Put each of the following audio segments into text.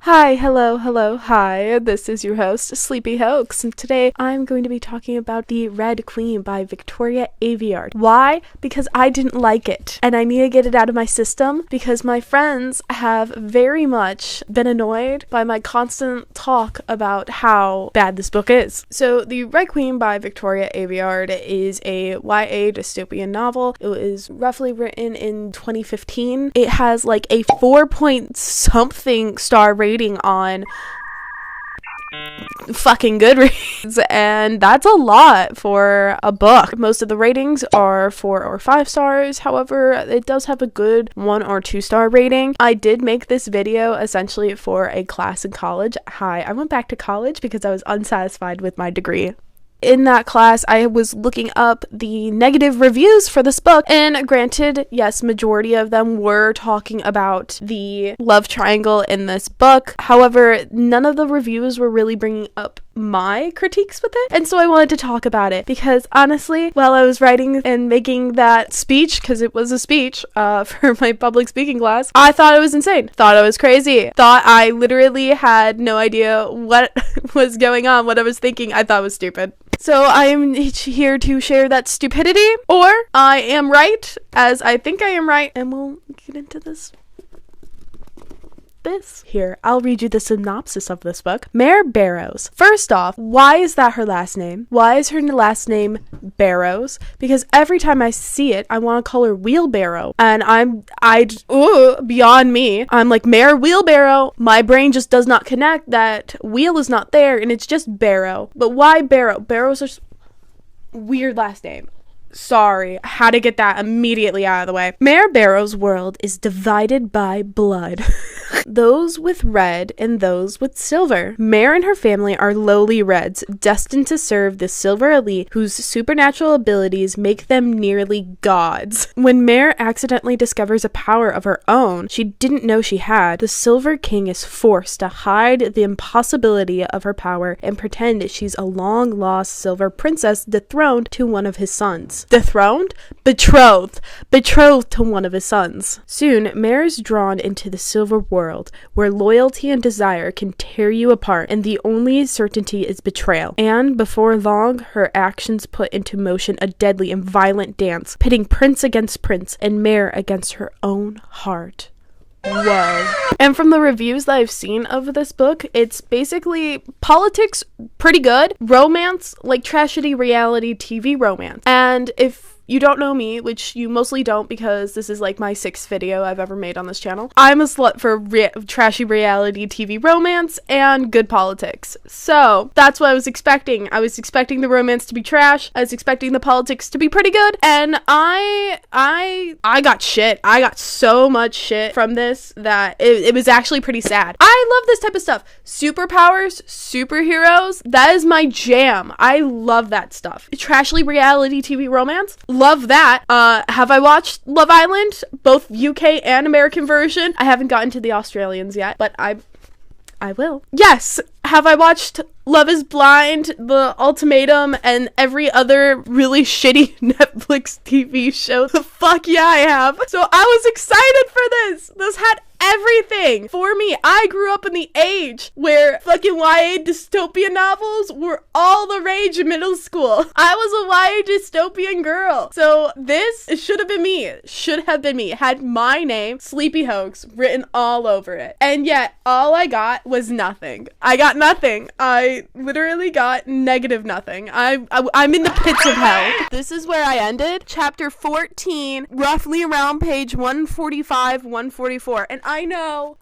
Hi, hello, hi. This is your host, Sleepy Hoax, and today I'm going to be talking about The Red Queen by Victoria Aveyard. Why? Because I didn't like it, and I need to get it out of my system because my friends have very much been annoyed by my constant talk about how bad this book is. So, The Red Queen by Victoria Aveyard is a YA dystopian novel. It was roughly written in 2015. It has like a 4-point-something star rating on fucking Goodreads, and that's a lot for a book. Most of the ratings are 4 or 5 stars. However, it does have a good 1 or 2 star rating. I did make this video essentially for a class in college. I went back to college because I was unsatisfied with my degree. In that class, I was looking up the negative reviews for this book, and granted, yes, majority of them were talking about the love triangle in this book. However, none of the reviews were really bringing up my critiques with it, and so I wanted to talk about it because honestly, while I was writing and making that speech, because it was a speech for my public speaking class, I thought it was insane, thought I was crazy, thought I literally had no idea what was going on, what I was thinking. I thought it was stupid. So I am here to share that stupidity, or I am right, as I think I am right, and we'll get into this. Here, I'll read you the synopsis of this book. Mare Barrows. First off, why is that her last name? Why is her last name Barrows? Because every time I see it, I want to call her Wheelbarrow, and beyond me. I'm like, Mare Wheelbarrow. My brain just does not connect that wheel is not there, and it's just Barrow. But why Barrow? Barrows are weird last name. Sorry, I had to get that immediately out of the way. Mare Barrow's world is divided by blood. Those with red and those with silver. Mare and her family are lowly reds, destined to serve the silver elite whose supernatural abilities make them nearly gods. When Mare accidentally discovers a power of her own she didn't know she had, the Silver King is forced to hide the impossibility of her power and pretend she's a long-lost silver princess dethroned to one of his sons. Dethroned? Betrothed to one of his sons. Soon, Mare is drawn into the silver world, where loyalty and desire can tear you apart, and the only certainty is betrayal. And before long, her actions put into motion a deadly and violent dance, pitting prince against prince and Mare against her own heart. Whoa. And from the reviews that I've seen of this book, it's basically politics, pretty good, romance, like tragedy reality TV romance. And if you don't know me, which you mostly don't because this is like my 6th video I've ever made on this channel, I'm a slut for trashy reality TV romance and good politics. So that's what I was expecting. I was expecting the romance to be trash. I was expecting the politics to be pretty good. And I got shit. I got so much shit from this that it was actually pretty sad. I love this type of stuff. Superpowers, superheroes, that is my jam. I love that stuff. Trashly reality TV romance. Love that. Have I watched Love Island? Both UK and American version. I haven't gotten to the Australians yet, but I will. Yes. Have I watched Love is Blind, The Ultimatum, and every other really shitty Netflix TV show? The fuck yeah, I have. So I was excited for this. This had everything for me. I grew up in the age where fucking YA dystopian novels were all the rage in middle school. I was a YA dystopian girl. So this should have been me. Should have been me. It had my name, Sleepy Hoax, written all over it. And yet, all I got was nothing. I got nothing. I literally got negative nothing. I'm in the pits of hell. This is where I ended. Chapter 14, roughly around page 145, 144. And I know,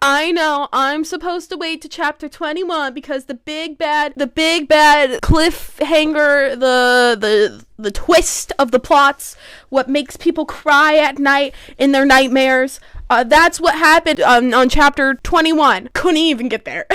I'm supposed to wait to chapter 21 because the big bad cliffhanger, the twist of the plots, what makes people cry at night in their nightmares, that's what happened on chapter 21. Couldn't even get there.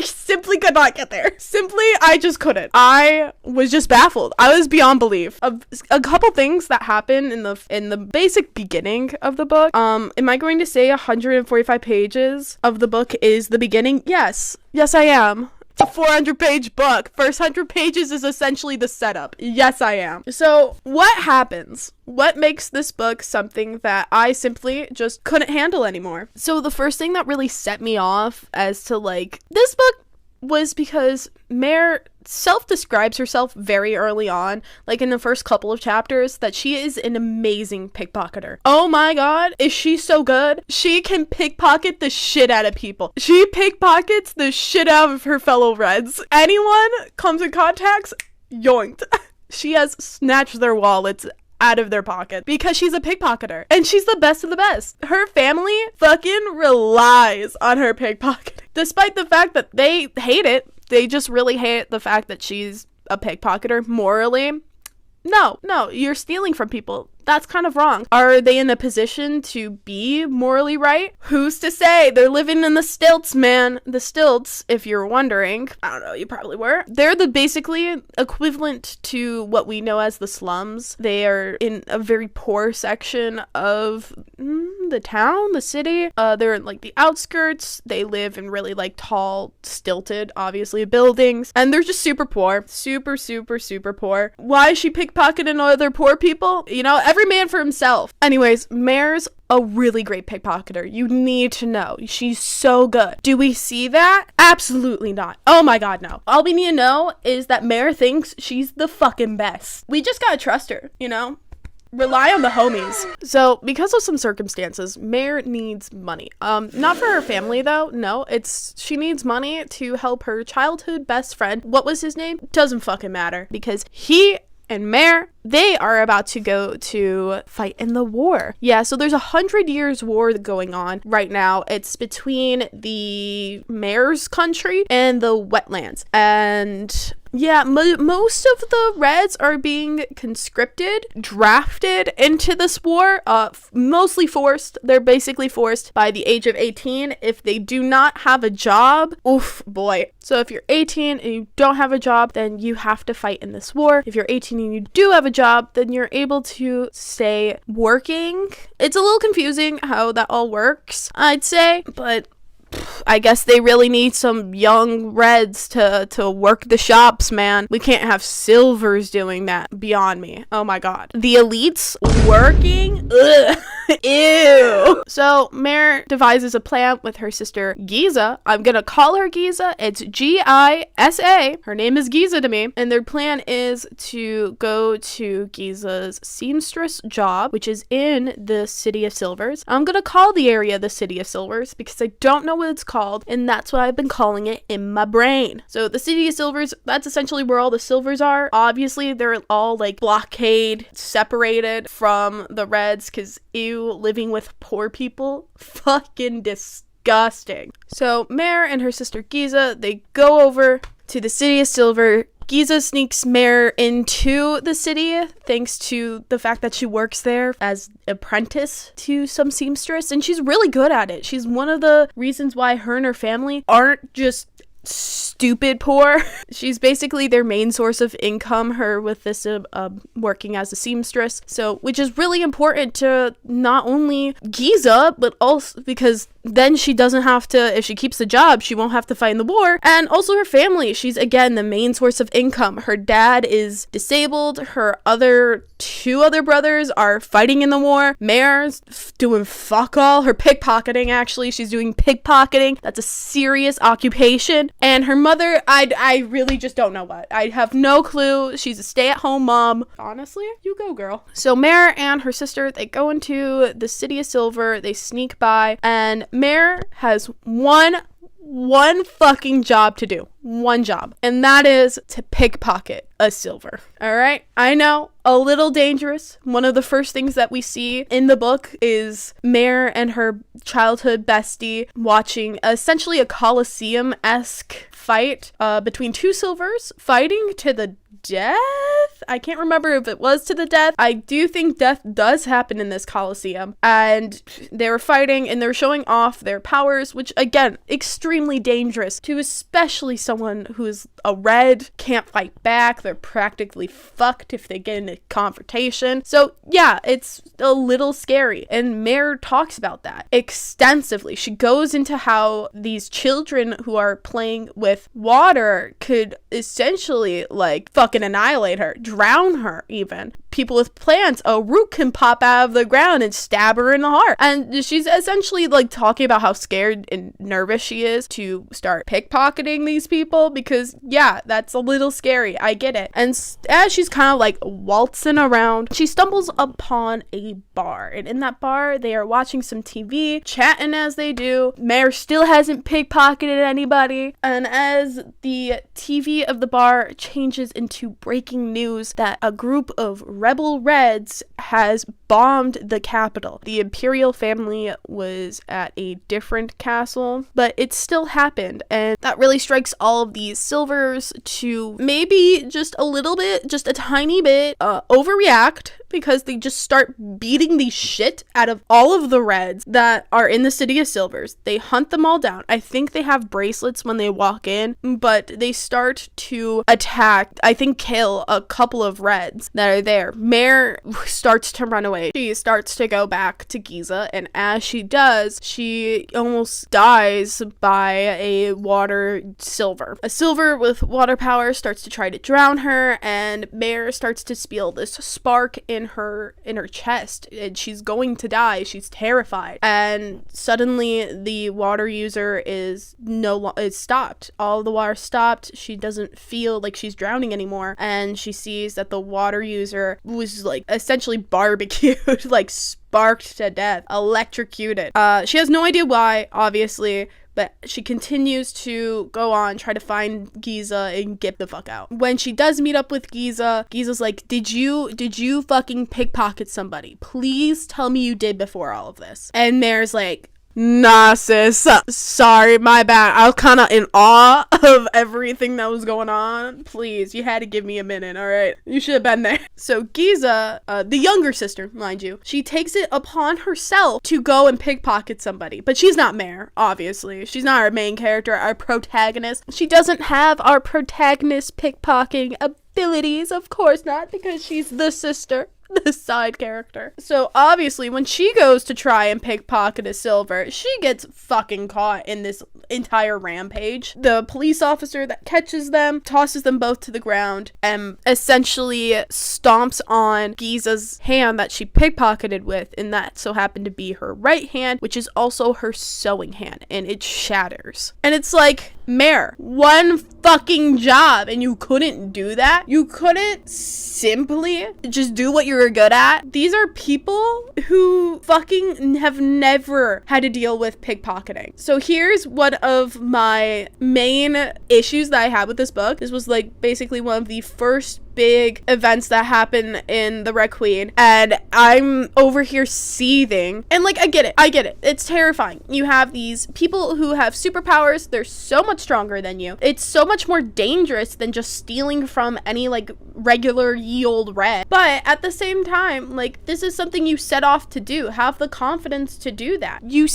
Simply could not get there. Simply, I just couldn't. I was just baffled. I was beyond belief. A couple things that happened in the basic beginning of the book. Am I going to say 145 pages of the book is the beginning? Yes. Yes, I am. It's a 400-page book. First 100 pages is essentially the setup. Yes, I am. So what happens? What makes this book something that I simply just couldn't handle anymore? So the first thing that really set me off as to like this book was because Mare self-describes herself very early on, like in the first couple of chapters, that she is an amazing pickpocketer. Oh my god, is she so good? She can pickpocket the shit out of people. She pickpockets the shit out of her fellow Reds. Anyone comes in contact, yoinked. She has snatched their wallets out of their pocket because she's a pickpocketer and she's the best of the best. Her family fucking relies on her pickpocketing, despite the fact that they hate it. They just really hate the fact that she's a pickpocketer morally. No, you're stealing from people. That's kind of wrong. Are they in a position to be morally right? Who's to say? They're living in the stilts, man. The stilts, if you're wondering, I don't know, you probably were. They're the basically equivalent to what we know as the slums. They are in a very poor section of the town, the city. They're in like the outskirts. They live in really like tall, stilted, obviously, buildings. And they're just super poor. Super, super, super poor. Why is she pickpocketing other poor people? You know, every man for himself. Anyways, Mare's a really great pickpocketer. You need to know. She's so good. Do we see that? Absolutely not. Oh my god, no. All we need to know is that Mare thinks she's the fucking best. We just gotta trust her, you know? Rely on the homies. So, because of some circumstances, Mare needs money. Not for her family though. No, she needs money to help her childhood best friend. What was his name? Doesn't fucking matter, because he and Mare, they are about to go to fight in the war. Yeah, so there's 100 years war going on right now. It's between the Mare's country and the wetlands. And yeah, most of the Reds are being conscripted, drafted into this war, mostly forced. They're basically forced by the age of 18 if they do not have a job. Oof, boy. So if you're 18 and you don't have a job, then you have to fight in this war. If you're 18 and you do have a job, then you're able to stay working. It's a little confusing how that all works, I'd say, but I guess they really need some young Reds to work the shops, man. We can't have Silvers doing that. Beyond me. Oh my god. The elites working? Ugh. Ew. So Mare devises a plan with her sister Giza. I'm gonna call her Giza. It's Gisa. Her name is Giza to me. And their plan is to go to Giza's seamstress job, which is in the City of Silvers. I'm gonna call the area the City of Silvers because I don't know what it's called, and that's what I've been calling it in my brain. So the City of Silvers, that's essentially where all the Silvers are. Obviously, they're all like blockade separated from the Reds because living with poor people, fucking disgusting. So Mare and her sister Giza, they go over to the City of Silver. Giza sneaks Mare into the city thanks to the fact that she works there as apprentice to some seamstress, and she's really good at it. She's one of the reasons why her and her family aren't just stupid poor. She's basically their main source of income, her with this working as a seamstress. So, which is really important to not only Giza, but also because then she doesn't have to, if she keeps the job, she won't have to fight in the war. And also her family. She's, again, the main source of income. Her dad is disabled. Her two other brothers are fighting in the war. Mare's doing fuck all. Her pickpocketing, actually. She's doing pickpocketing. That's a serious occupation. And her mother, I really just don't know what. I have no clue. She's a stay-at-home mom. Honestly, you go, girl. So Mare and her sister, they go into the City of Silver. They sneak by, and Mare has one fucking job to do. One job. And that is to pickpocket a silver. All right? I know, a little dangerous. One of the first things that we see in the book is Mare and her childhood bestie watching essentially a Colosseum-esque fight between two silvers fighting to the death? I can't remember if it was to the death. I do think death does happen in this Colosseum. And they were fighting and they were showing off their powers, which again, extremely dangerous to especially someone someone who's a red can't fight back. They're practically fucked if they get in a confrontation. So yeah, it's a little scary. And Mare talks about that extensively. She goes into how these children who are playing with water could essentially like fucking annihilate her, drown her even. People with plants, a root can pop out of the ground and stab her in the heart. And she's essentially like talking about how scared and nervous she is to start pickpocketing these people, because yeah, that's a little scary. I get it. And as she's kind of like waltzing around, she stumbles upon a bar. And in that bar, they are watching some TV, chatting as they do. Mare still hasn't pickpocketed anybody. And as the TV of the bar changes into breaking news that a group of rebel Reds has bombed the capital. The imperial family was at a different castle, but it still happened, and that really strikes all of these Silvers to maybe just a little bit, just a tiny bit, overreact, because they just start beating the shit out of all of the Reds that are in the city of Silvers. They hunt them all down. I think they have bracelets when they walk in, but they start to attack, I think kill a couple of Reds that are there. Mare starts to run away. She starts to go back to Giza, and as she does, she almost dies by a water Silver. A Silver with water power starts to try to drown her, and Mare starts to feel this spark in her chest, and she's going to die. She's terrified, and suddenly the water user is stopped. All the water stopped. She doesn't feel like she's drowning anymore, and she sees that the water user was like essentially barbecued, like sparked to death, electrocuted. She has no idea why, obviously, but she continues to go on, try to find Giza and get the fuck out. When she does meet up with Giza, Giza's like, did you fucking pickpocket somebody? Please tell me you did before all of this. And Mare's like, nah, sis, sorry, my bad. I was kind of in awe of everything that was going on. Please, you had to give me a minute, all right? You should have been there. So Giza, the younger sister, mind you, she takes it upon herself to go and pickpocket somebody. But she's not Mare, obviously. She's not our main character, our protagonist. She doesn't have our protagonist pickpocketing abilities, of course not, because she's the sister. The side character. So obviously when she goes to try and pickpocket a Silver, she gets fucking caught in this entire rampage. The police officer that catches them tosses them both to the ground and essentially stomps on Giza's hand that she pickpocketed with, and that so happened to be her right hand, which is also her sewing hand, and it shatters. And it's like, Mare, one fucking job and you couldn't do that? You couldn't simply just do what you're good at? These are people who fucking have never had to deal with pickpocketing. So here's one of my main issues that I had with this book. This was like basically one of the first big events that happen in the Red Queen, and I'm over here seething. And like, I get it, it's terrifying. You have these people who have superpowers, they're so much stronger than you. It's so much more dangerous than just stealing from any like regular ye old Red. But at the same time, like, this is something you set off to do. Have the confidence to do that. You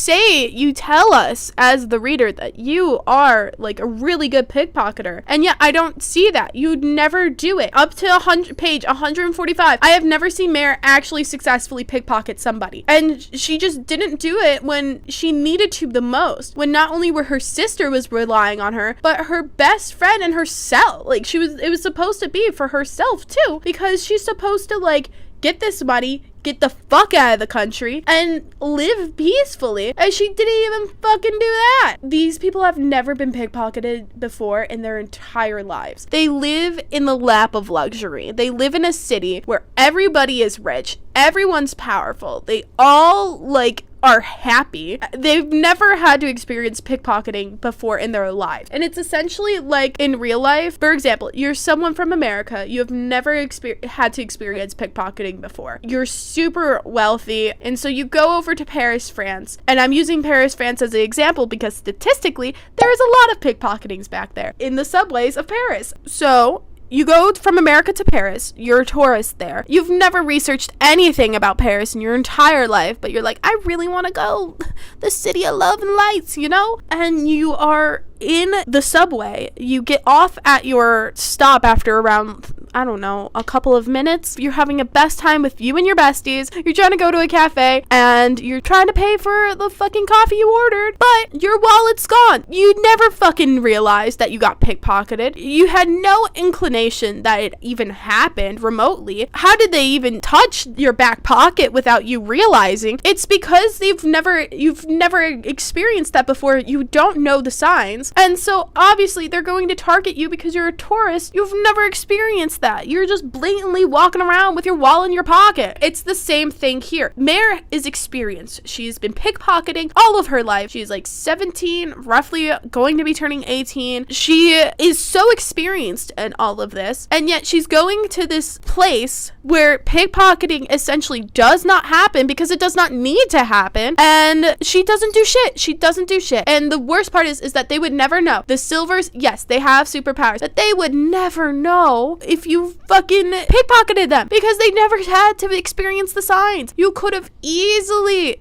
tell us as the reader that you are like a really good pickpocketer, and yet I don't see that. You'd never do it. Up to page 145, I have never seen Mare actually successfully pickpocket somebody, and she just didn't do it when she needed to the most, when not only were her sister was relying on her, but her best friend and herself. Like, it was supposed to be for herself too, because she's supposed to like get this money, get the fuck out of the country, and live peacefully. And she didn't even fucking do that. These people have never been pickpocketed before in their entire lives. They live in the lap of luxury. They live in a city where everybody is rich, everyone's powerful, they all like are happy. They've never had to experience pickpocketing before in their life. And it's essentially like in real life. For example, you're someone from America. You have never had to experience pickpocketing before. You're super wealthy, and so you go over to Paris, France. And I'm using Paris, France as an example because statistically, there is a lot of pickpocketings back there in the subways of Paris. So You go from America to Paris. You're a tourist there. You've never researched anything about Paris in your entire life, but you're like, I really want to go. The city of love and lights, you know? And you are in the subway. You get off at your stop after around, I don't know, a couple of minutes. You're having a best time with you and your besties. You're trying to go to a cafe and you're trying to pay for the fucking coffee you ordered, but your wallet's gone. You never fucking realized that you got pickpocketed. You had no inclination that it even happened remotely. How did they even touch your back pocket without you realizing? It's because you've never experienced that before. You don't know the signs. And so obviously they're going to target you because you're a tourist. You've never experienced that. You're just blatantly walking around with your wallet in your pocket. It's the same thing here. Mare is experienced. She's been pickpocketing all of her life. She's like 17, roughly going to be turning 18. She is so experienced in all of this, and yet she's going to this place where pickpocketing essentially does not happen because it does not need to happen, and she doesn't do shit. She doesn't do shit. And the worst part is that they would never know. The Silvers, yes, they have superpowers, but they would never know if you fucking pickpocketed them because they never had to experience the signs. You could have easily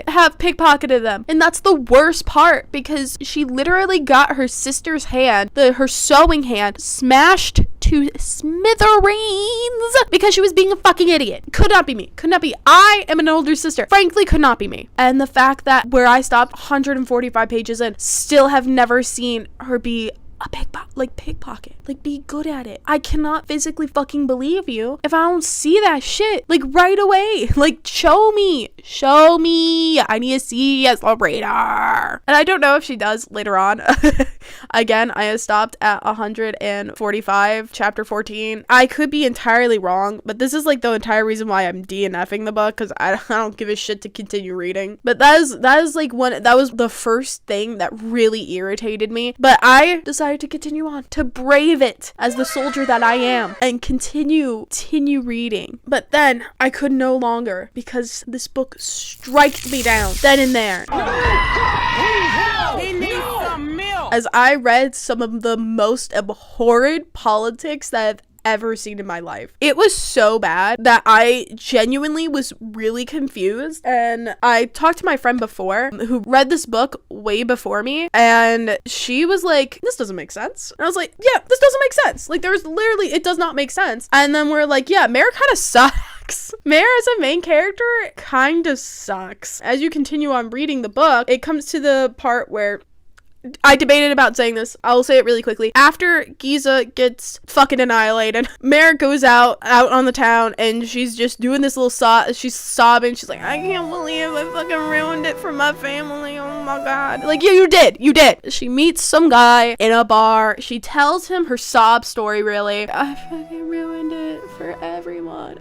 have pickpocketed them. And that's the worst part because she literally got her sister's hand, her sewing hand, smashed to smithereens because she was being a fucking idiot. Could not be me. Could not be. I am an older sister. Frankly, could not be me. And the fact that where I stopped 145 pages in, still have never seen her be a pickpocket. Like, be good at it. I cannot physically fucking believe you if I don't see that shit, like, right away. Like, show me. I need to see as a radar. And I don't know if she does later on. Again, I have stopped at 145, chapter 14. I could be entirely wrong, but this is like the entire reason why I'm DNFing the book, because I don't give a shit to continue reading. But that is like that was the first thing that really irritated me. But I decided to continue on, to brave it as the soldier that I am, and continue reading. But then I could no longer, because this book striked me down then and there. As I read some of the most abhorrent politics that I've ever seen in my life. It was so bad that I genuinely was really confused. And I talked to my friend before who read this book way before me, and she was like, this doesn't make sense. And I was like, yeah, this doesn't make sense. Like, there's literally, it does not make sense. And then we're like, yeah, Mare kind of sucks. Mare as a main character kind of sucks. As you continue on reading the book, it comes to the part where I debated about saying this. I'll say it really quickly. After Giza gets fucking annihilated, Mare goes out on the town, and she's just doing this little she's sobbing. She's like, I can't believe I fucking ruined it for my family. Oh my god. Like, yeah, you did. She meets some guy in a bar. She tells him her sob story, really. I fucking ruined it for everyone.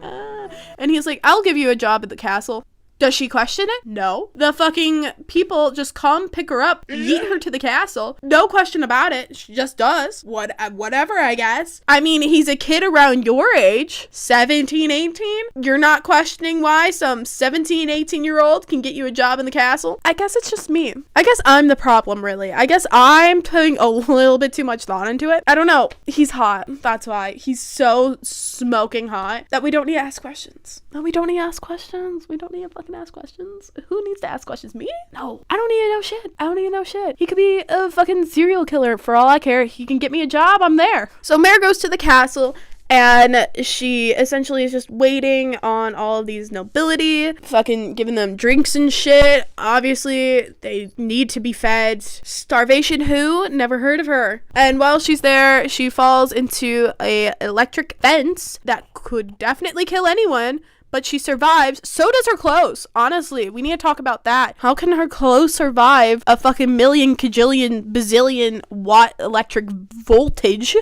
And he's like, I'll give you a job at the castle. Does she question it? No. The fucking people just come, pick her up, yeet her to the castle. No question about it. She just does. Whatever, I guess. I mean, he's a kid around your age. 17, 18? You're not questioning why some 17, 18-year-old can get you a job in the castle? I guess it's just me. I guess I'm the problem, really. I guess I'm putting a little bit too much thought into it. I don't know. He's hot. That's why. He's so smoking hot that we don't need to ask questions. No, we don't need to ask questions. We don't need to fucking ask questions. Who needs to ask questions? Me? No. I don't need to know shit. He could be a fucking serial killer for all I care. He can get me a job. I'm there. So Mare goes to the castle, and she essentially is just waiting on all of these nobility, fucking giving them drinks and shit. Obviously, they need to be fed. Starvation who? Never heard of her. And while she's there, she falls into a electric fence that could definitely kill anyone. But she survives. So does her clothes. Honestly, we need to talk about that. How can her clothes survive a fucking million, kajillion, bazillion watt electric voltage?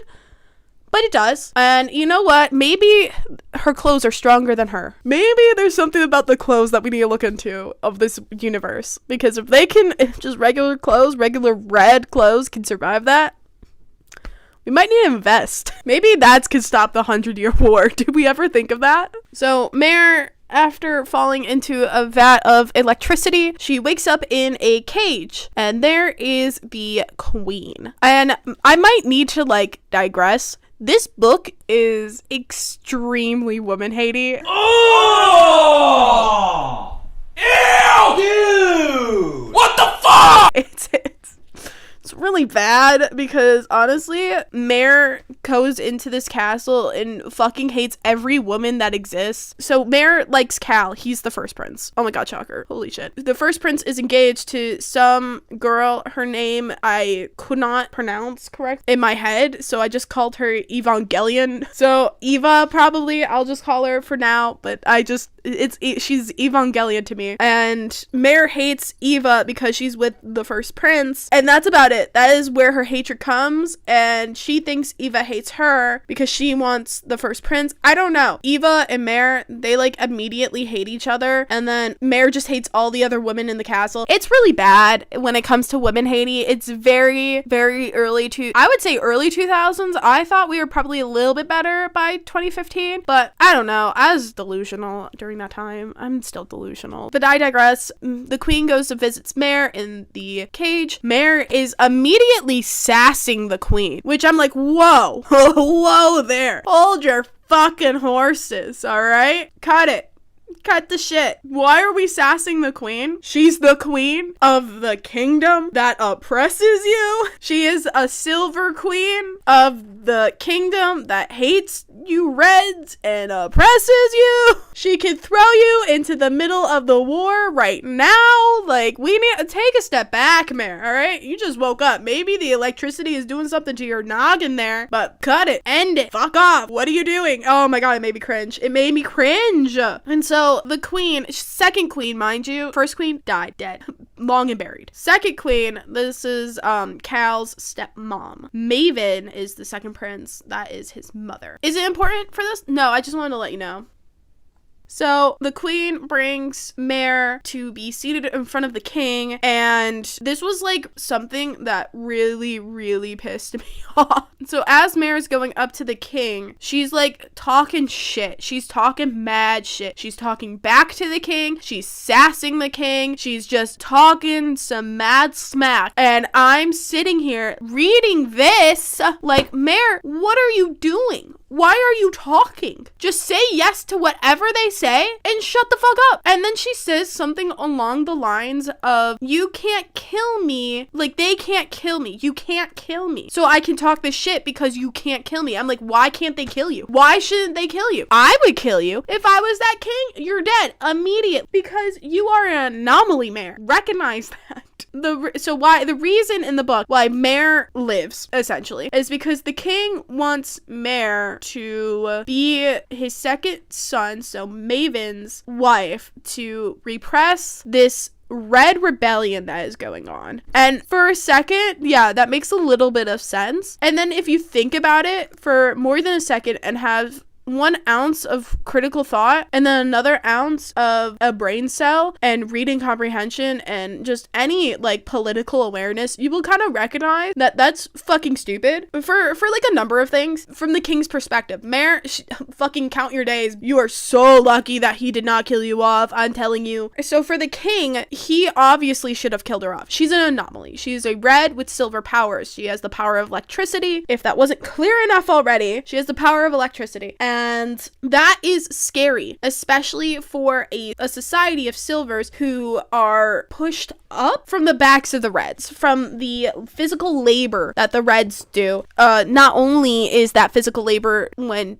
But it does. And you know what? Maybe her clothes are stronger than her. Maybe there's something about the clothes that we need to look into of this universe. Because if they can, if just regular clothes, regular red clothes can survive that, we might need to invest. Maybe that could stop the 100-Year War. Did we ever think of that? So Mare after falling into a vat of electricity, she wakes up in a cage, and there is the queen. And I might need to digress. This book is extremely woman-hating. Oh! Ew! Dude! What the fuck? It's really bad because honestly, Mare goes into this castle and fucking hates every woman that exists. So Mare likes Cal. He's the first prince. Oh my god, shocker. Holy shit. The first prince is engaged to some girl. Her name I could not pronounce correct in my head, so I just called her Evangelion. So Eva, probably I'll just call her for now, but she's Evangelion to me. And Mare hates Eva because she's with the first prince, and that's about it. That is where her hatred comes, and she thinks Eva hates her because she wants the first prince. I don't know. Eva and Mare, they immediately hate each other, and then Mare just hates all the other women in the castle. It's really bad when it comes to women hating. It's very, very early 2000s. I thought we were probably a little bit better by 2015, but I don't know. I was delusional during that time. I'm still delusional, but I digress. The queen goes to visit Mare in the cage. Mare is immediately sassing the queen, which I'm like, whoa, whoa there. Hold your fucking horses, all right? Cut it. Cut the shit. Why are we sassing the queen? She's the queen of the kingdom that oppresses you. She is a silver queen of the kingdom that hates you reds and oppresses you. She can throw you into the middle of the war right now. We need to take a step back, Mare, all right? You just woke up. Maybe the electricity is doing something to your noggin there, but cut it. End it. Fuck off. What are you doing? Oh my god, it made me cringe. And so the queen, second queen, mind you, first queen died, dead, long and buried. Second queen, this is Cal's stepmom. Maven is the second prince. That is his mother. Is it important for this? No, I just wanted to let you know. So the queen brings Mare to be seated in front of the king, and this was something that really, really pissed me off. So as Mare is going up to the king, she's talking shit. She's talking mad shit. She's talking back to the king. She's sassing the king. She's just talking some mad smack. And I'm sitting here reading this Mare, what are you doing? Why are you talking? Just say yes to whatever they say and shut the fuck up. And then she says something along the lines of, you can't kill me. They can't kill me. You can't kill me. So I can talk this shit because you can't kill me. I'm like, why can't they kill you? Why shouldn't they kill you? I would kill you. If I was that king, you're dead immediately because you are an anomaly, Mare. Recognize that. The reason in the book why Mare lives, essentially, is because the king wants Mare to be his second son, so Maven's wife, to repress this red rebellion that is going on. And for a second, yeah, that makes a little bit of sense. And then if you think about it for more than a second and have 1 ounce of critical thought and then another ounce of a brain cell and reading comprehension and just any political awareness, you will kind of recognize that that's fucking stupid for a number of things. From the king's perspective, Mare, fucking count your days. You are so lucky that he did not kill you off, I'm telling you. So for the king, he obviously should have killed her off. She's an anomaly. She's a red with silver powers. She has the power of electricity. If that wasn't clear enough already, she has the power of electricity. And that is scary, especially for a society of silvers who are pushed up from the backs of the reds, from the physical labor that the reds do. Not only is that physical labor when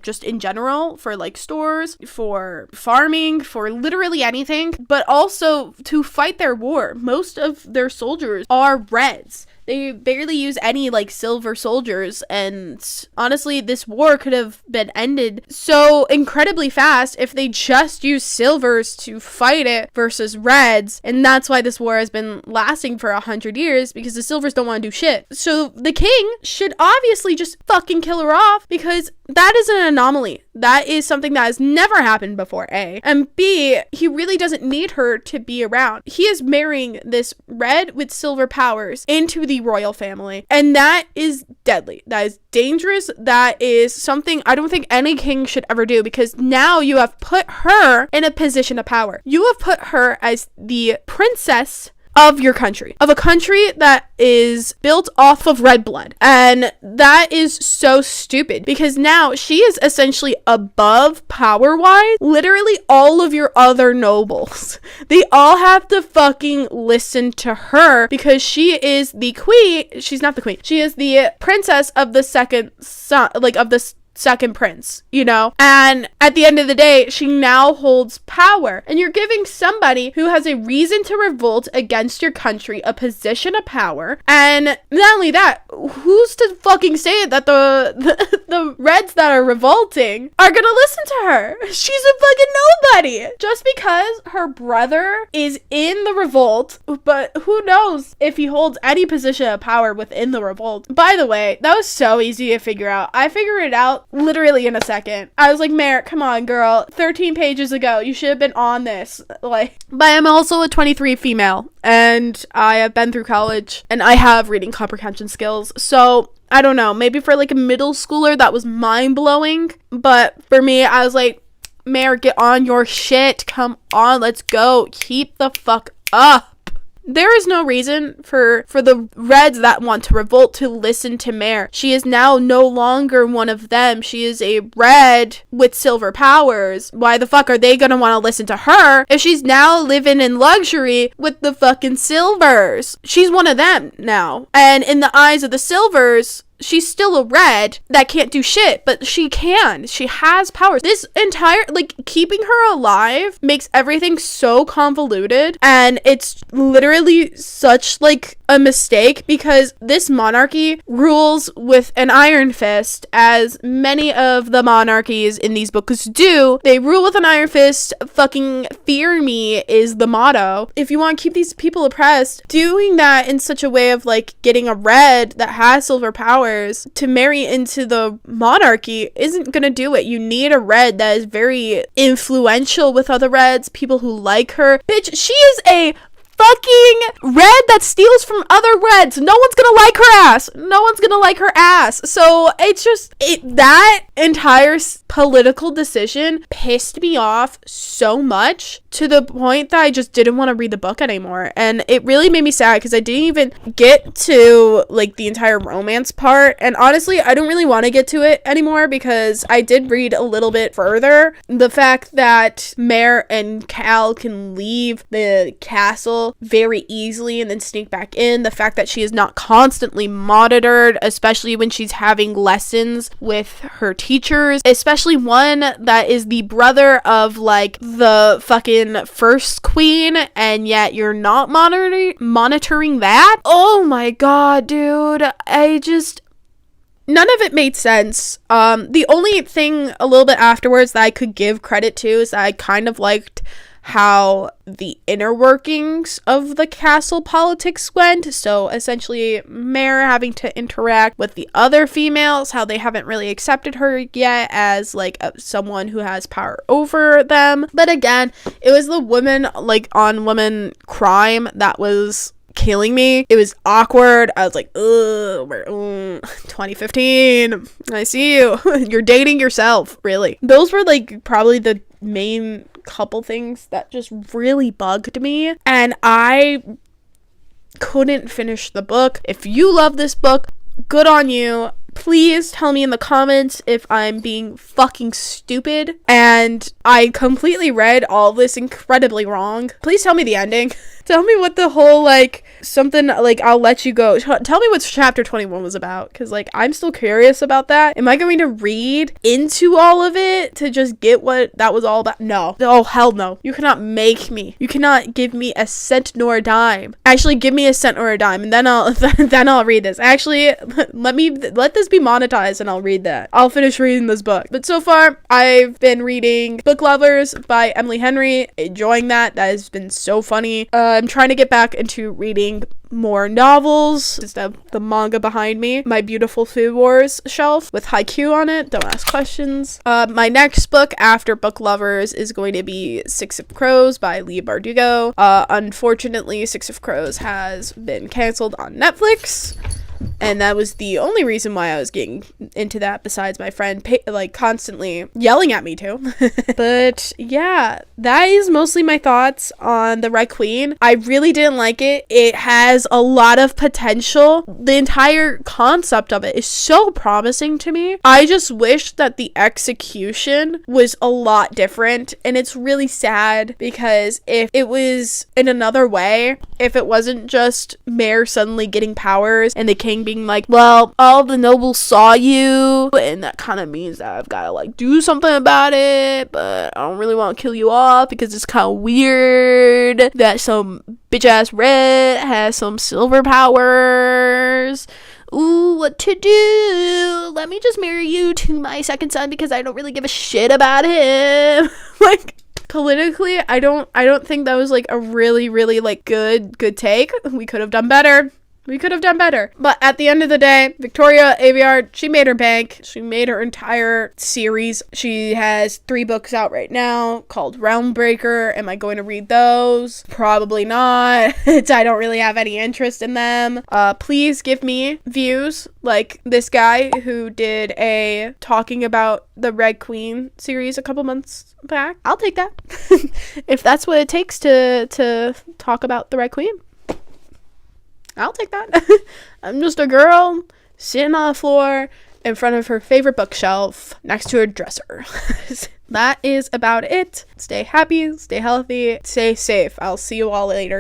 just in general for stores, for farming, for literally anything, but also to fight their war. Most of their soldiers are reds. They barely use any silver soldiers, and honestly, this war could have been ended so incredibly fast if they just used silvers to fight it versus reds. And that's why this war has been lasting for 100 years, because the silvers don't want to do shit. So the king should obviously just fucking kill her off, because that is an anomaly. That is something that has never happened before, A. And B, he really doesn't need her to be around. He is marrying this red with silver powers into the royal family. And that is deadly. That is dangerous. That is something I don't think any king should ever do, because now you have put her in a position of power. You have put her as the princess of your country, of a country that is built off of red blood. And that is so stupid, because now she is essentially above power-wise literally all of your other nobles. They all have to fucking listen to her because she is the queen. She's not the queen. She is the princess of the second son, like of the second prince, you know? And at the end of the day, she now holds power. And you're giving somebody who has a reason to revolt against your country a position of power. And not only that, who's to fucking say that the Reds that are revolting are gonna listen to her? She's a fucking nobody. Just because her brother is in the revolt, but who knows if he holds any position of power within the revolt. By the way, that was so easy to figure out. I figured it out literally in a second. I was like, Merritt, come on, girl. 13 pages ago, you should have been on this. Like, but I'm also a 23 female, and I have been through college, and I have reading comprehension skills. So I don't know, maybe for like a middle schooler, that was mind-blowing. But for me, I was like, Merritt, get on your shit. Come on, let's go. Keep the fuck up. There is no reason for the Reds that want to revolt to listen to Mare. She is now no longer one of them. She is a Red with silver powers. Why the fuck are they gonna want to listen to her if she's now living in luxury with the fucking Silvers? She's one of them now. And in the eyes of the Silvers, she's still a Red that can't do shit, but she can. She has powers. This entire, like, keeping her alive makes everything so convoluted, and it's literally such, like, a mistake, because this monarchy rules with an iron fist, as many of the monarchies in these books do. They rule with an iron fist. Fucking fear me is the motto. If you want to keep these people oppressed, doing that in such a way of, like, getting a Red that has silver powers to marry into the monarchy isn't gonna do it. You need a Red that is very influential with other Reds, people who like her. Bitch, she is a fucking Red that steals from other Reds. No one's gonna like her ass. No one's gonna like her ass. So it's just, that entire political decision pissed me off so much, to the point that I just didn't want to read the book anymore. And it really made me sad, because I didn't even get to, like, the entire romance part. And honestly, I don't really want to get to it anymore, because I did read a little bit further. The fact that Mare and Cal can leave the castle very easily and then sneak back in. The fact that she is not constantly monitored, especially when she's having lessons with her teachers, especially one that is the brother of, like, the fucking first queen, and yet you're not monitoring that. Oh my god, dude. None of it made sense. The only thing a little bit afterwards that I could give credit to is that I kind of liked how the inner workings of the castle politics went. So essentially, Mare having to interact with the other females, how they haven't really accepted her yet as, like, someone who has power over them. But again, it was the women, like, on women crime that was killing me. It was awkward. I was like, ugh, 2015. I see you. You're dating yourself, really. Those were, like, probably the main couple things that just really bugged me, and I couldn't finish the book. If you love this book, good on you. Please tell me in the comments if I'm being fucking stupid and I completely read all this incredibly wrong. Please tell me the ending. Tell me what the whole, like, something, like, I'll let you go. Tell me what chapter 21 was about, because, like, I'm still curious about that. Am I going to read into all of it to just get what that was all about? No. Oh, hell no. You cannot make me. You cannot give me a cent nor a dime. Actually, give me a cent or a dime, and then I'll read this. Actually, let this be monetized and I'll read that. I'll finish reading this book. But so far, I've been reading Book Lovers by Emily Henry, enjoying that. That has been so funny. I'm trying to get back into reading more novels. Just have the manga behind me. My Beautiful Food Wars shelf with haiku on it. Don't ask questions. My next book after Book Lovers is going to be Six of Crows by Leigh Bardugo. Unfortunately, Six of Crows has been canceled on Netflix. And that was the only reason why I was getting into that, besides my friend constantly yelling at me too. But yeah, that is mostly my thoughts on The Red Queen. I really didn't like it. It has a lot of potential. The entire concept of it is so promising to me. I just wish that the execution was a lot different. And it's really sad because if it was in another way, if it wasn't just Mare suddenly getting powers and the king being like, well, all the nobles saw you and that kind of means that I've got to like do something about it, but I don't really want to kill you off because it's kind of weird that some bitch ass red has some silver powers. Ooh, what to do? Let me just marry you to my second son because I don't really give a shit about him. Like, politically, I don't think that was like a really, really like good take. We could have done better. But at the end of the day, Victoria Aveyard, she made her bank. She made her entire series. She has 3 books out right now called Realmbreaker. Am I going to read those? Probably not. I don't really have any interest in them. Please give me views like this guy who did a talking about the Red Queen series a couple months back. I'll take that. If that's what it takes to talk about the Red Queen, I'll take that. I'm just a girl sitting on the floor in front of her favorite bookshelf next to her dresser. That is about it. Stay happy, stay healthy, stay safe. I'll see you all later.